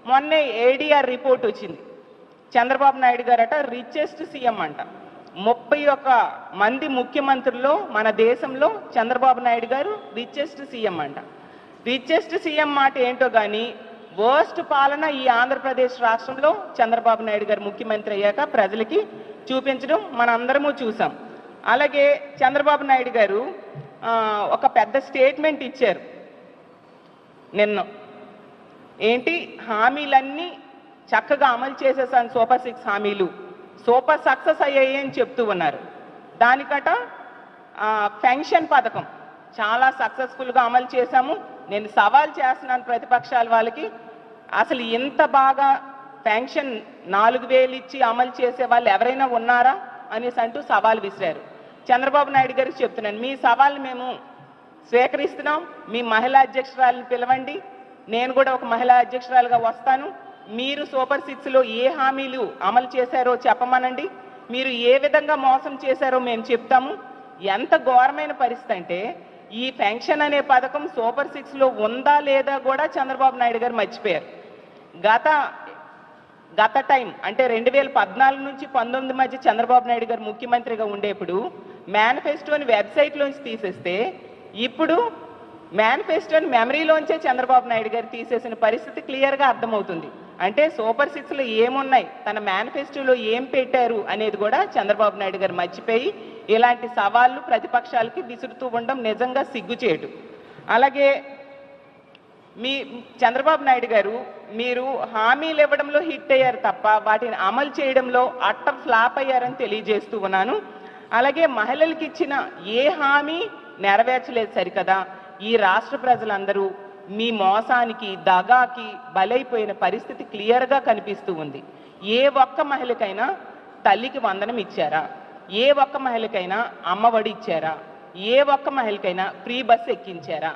మొన్నే ADR report వచ్చింది. Chandrababu Naidu గారట richest CM అంట. 31 మంది ముఖ్యమంత్రుల్లో మన దేశంలో చంద్రబాబు నాయుడు గారు రిచెస్ట్ సీఎం అంట. రిచెస్ట్ సీఎం మాట ఏంటో కానీ వర్స్ట్ పాలన ఈ ఆంధ్రప్రదేశ్ రాష్ట్రంలో చంద్రబాబు నాయుడు గారు ముఖ్యమంత్రి అయ్యాక ప్రజలకి చూపించడం మనందరము చూసాం. అలాగే చంద్రబాబు నాయుడు గారు ఒక పెద్ద స్టేట్మెంట్ ఇచ్చారు నిన్న. ఏంటి, హామీలన్నీ చక్కగా అమలు చేసేసాను, సూపర్ 6 హామీలు సూపర్ సక్సెస్ అయ్యాయి అని చెప్తూ ఉన్నారు. దానికట పెన్షన్ పథకం చాలా సక్సెస్ఫుల్గా అమలు చేశాము. నేను సవాల్ చేస్తున్నాను ప్రతిపక్షాల వాళ్ళకి, అసలు ఇంత బాగా పెన్షన్ 4000 ఇచ్చి అమలు చేసే వాళ్ళు ఎవరైనా ఉన్నారా అనేసి అంటూ సవాల్ విసిరారు. చంద్రబాబు నాయుడు గారికి చెప్తున్నాను, మీ సవాల్ మేము స్వీకరిస్తున్నాం. మీ మహిళా అధ్యక్షురాలను పిలవండి, నేను కూడా ఒక మహిళా అధ్యక్షురాలుగా వస్తాను. మీరు సూపర్ 6లో ఏ హామీలు అమలు చేశారో చెప్పమనండి, మీరు ఏ విధంగా మోసం చేశారో మేము చెప్తాము. ఎంత ఘోరమైన పరిస్థితి అంటే ఈ పెన్షన్ అనే పథకం సూపర్ 6లో ఉందా లేదా కూడా చంద్రబాబు నాయుడు గారు మర్చిపోయారు. గత టైం అంటే 2014 నుంచి 19 మధ్య చంద్రబాబు నాయుడు గారు ముఖ్యమంత్రిగా ఉండేప్పుడు మేనిఫెస్టోని వెబ్సైట్లోంచి తీసేస్తే ఇప్పుడు మేనిఫెస్టోని మెమరీలోంచే చంద్రబాబు నాయుడు గారు తీసేసిన పరిస్థితి క్లియర్గా అర్థమవుతుంది. అంటే సూపర్ 6లో ఏమున్నాయి, తన మేనిఫెస్టోలో ఏం పెట్టారు అనేది కూడా చంద్రబాబు నాయుడు గారు మర్చిపోయి ఇలాంటి సవాళ్ళు ప్రతిపక్షాలకి విసురుతూ ఉండడం నిజంగా సిగ్గుచేటు. అలాగే చంద్రబాబు నాయుడు గారు మీరు హామీలు ఇవ్వడంలో హిట్ అయ్యారు తప్ప వాటిని అమలు చేయడంలో అట్టర్ ఫ్లాప్ అయ్యారని తెలియజేస్తూ ఉన్నాను. అలాగే మహిళలకు ఇచ్చిన ఏ హామీ నెరవేర్చలేదు సరికదా, ఈ రాష్ట్ర ప్రజలందరూ మీ మోసానికి దగాకి బలైపోయిన పరిస్థితి క్లియర్గా కనిపిస్తూ ఉంది. ఏ ఒక్క మహిళకైనా తల్లికి వందనం ఇచ్చారా, ఏ ఒక్క మహిళకైనా అమ్మఒడి ఇచ్చారా, ఏ ఒక్క మహిళకైనా ఫ్రీ బస్ ఎక్కించారా,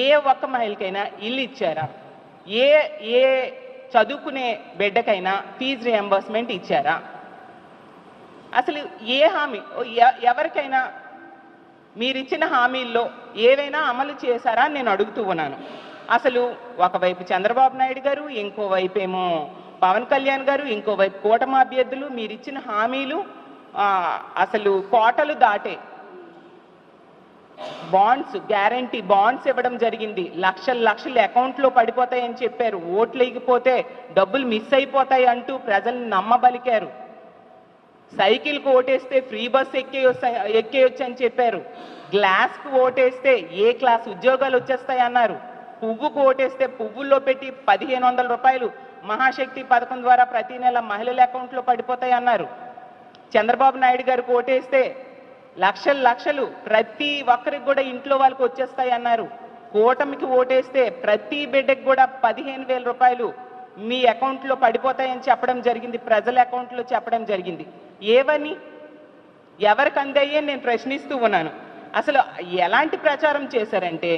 ఏ ఒక్క మహిళకైనా ఇల్లు ఇచ్చారా, ఏ చదువుకునే బిడ్డకైనా ఫీజు రియంబర్స్మెంట్ ఇచ్చారా, అసలు ఏ హామీ ఎవరికైనా మీరిచ్చిన హామీల్లో ఏవైనా అమలు చేశారా అని నేను అడుగుతూ ఉన్నాను. అసలు ఒకవైపు చంద్రబాబు నాయుడు గారు, ఇంకోవైపు ఏమో పవన్ కళ్యాణ్ గారు, ఇంకోవైపు కూటమి అభ్యర్థులు మీరిచ్చిన హామీలు అసలు కోటలు దాటే బాండ్స్, గ్యారంటీ బాండ్స్ ఇవ్వడం జరిగింది. లక్షలు అకౌంట్లో పడిపోతాయని చెప్పారు. ఓట్లు వేయకపోతే డబ్బులు మిస్ అయిపోతాయి అంటూ ప్రజల్ని నమ్మబలికారు. సైకిల్కి ఓటేస్తే ఫ్రీ బస్ ఎక్కేయొచ్చు అని చెప్పారు. గ్లాస్కు ఓటేస్తే ఏ క్లాస్ ఉద్యోగాలు వచ్చేస్తాయి అన్నారు. పువ్వుకు ఓటేస్తే పువ్వుల్లో పెట్టి 1500 రూపాయలు మహాశక్తి పథకం ద్వారా ప్రతి నెల మహిళల అకౌంట్లో పడిపోతాయి అన్నారు. చంద్రబాబు నాయుడు గారికి ఓటేస్తే లక్షలు ప్రతి ఒక్కరికి కూడా ఇంట్లో వాళ్ళకి వచ్చేస్తాయి అన్నారు. కూటమికి ఓటేస్తే ప్రతి బిడ్డకి కూడా 15,000 రూపాయలు మీ అకౌంట్లో పడిపోతాయని చెప్పడం జరిగింది, ప్రజల అకౌంట్లో చెప్పడం జరిగింది. ఏవని ఎవరికి అందాయి నేను ప్రశ్నిస్తూ ఉన్నాను. అసలు ఎలాంటి ప్రచారం చేశారంటే,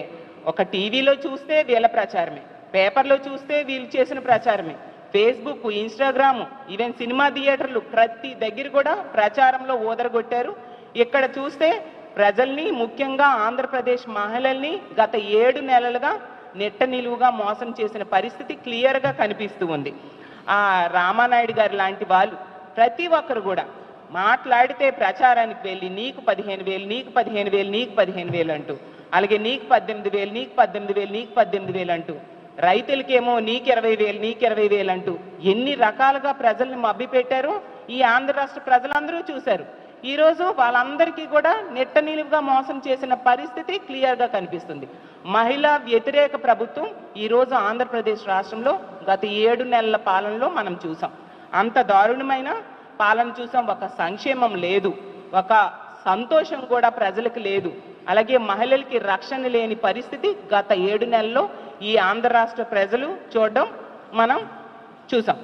ఒక టీవీలో చూస్తే వీళ్ళ ప్రచారమే, పేపర్లో చూస్తే వీళ్ళు చేసిన ప్రచారమే, ఫేస్బుక్, ఇన్స్టాగ్రామ్, ఈవెన్ సినిమా థియేటర్లు ప్రతి దగ్గర కూడా ప్రచారంలో ఊదరగొట్టారు. ఇక్కడ చూస్తే ప్రజల్ని, ముఖ్యంగా ఆంధ్రప్రదేశ్ మహిళల్ని గత 7 నెలలుగా నెట్ట నిలువుగా మోసం చేసిన పరిస్థితి క్లియర్గా కనిపిస్తూ ఉంది. రామానాయుడు గారు లాంటి వాళ్ళు ప్రతి ఒక్కరు కూడా మాట్లాడితే ప్రచారానికి వెళ్ళి నీకు 15,000, నీకు 15,000, నీకు 15,000 అంటూ, అలాగే నీకు 18,000, నీకు 18,000, నీకు 18,000 అంటూ, రైతులకేమో నీకు 20,000, నీకు 20,000 అంటూ ఎన్ని రకాలుగా ప్రజల్ని మభ్యపెట్టారో ఈ ఆంధ్ర రాష్ట్ర ప్రజలందరూ చూశారు. ఈరోజు వాళ్ళందరికీ కూడా నెట్ట నిలువుగా మోసం చేసిన పరిస్థితి క్లియర్గా కనిపిస్తుంది. మహిళా వ్యతిరేక ప్రభుత్వం ఈరోజు ఆంధ్రప్రదేశ్ రాష్ట్రంలో గత 7 నెలల పాలనలో మనం చూసాం. అంత దారుణమైన పాలన చూసాం. ఒక సంక్షేమం లేదు, ఒక సంతోషం కూడా ప్రజలకు లేదు. అలాగే మహిళలకి రక్షణ లేని పరిస్థితి గత 7 నెలల్లో ఈ ఆంధ్ర రాష్ట్ర ప్రజలు చూడడం మనం చూసాం.